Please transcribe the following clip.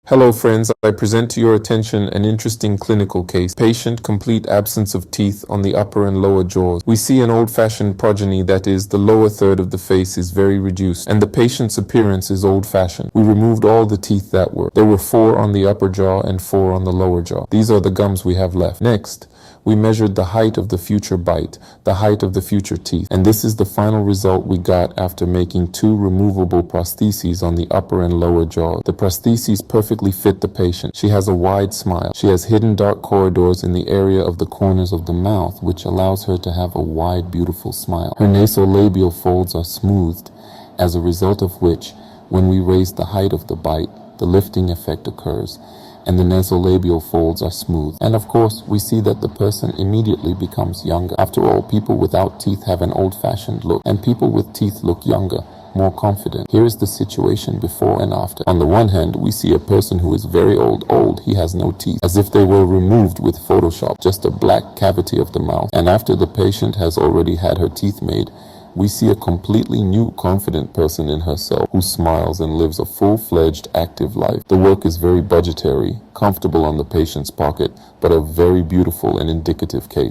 Hello friends, I present to your attention an interesting clinical case. Patient complete absence of teeth on the upper and lower jaws. We see an old-fashioned progeny, that is, the lower third of the face is very reduced, and the patient's appearance is old-fashioned. We removed all the teeth that were. There were 4 on the upper jaw and 4 on the lower jaw. These are the gums we have left. Next, we measured the height of the future bite, the height of the future teeth, and this is the final result we got after making 2 removable prostheses on the upper and lower jaw. The prostheses perfectly fit the patient. She has a wide smile. She has hidden dark corridors in the area of the corners of the mouth, which allows her to have a wide, beautiful smile. Her nasolabial folds are smoothed, as a result of which, when we raise the height of the bite, the lifting effect occurs, and the nasolabial folds are smooth. And of course, we see that the person immediately becomes younger. After all, people without teeth have an old-fashioned look, and people with teeth look younger, more confident. Here is the situation before and after. On the one hand, we see a person who is very old. He has no teeth, as if they were removed with Photoshop, just a black cavity of the mouth. And after the patient has already had her teeth made, we see a completely new, confident person in herself who smiles and lives a full-fledged, active life. The work is very budgetary, comfortable on the patient's pocket, but a very beautiful and indicative case.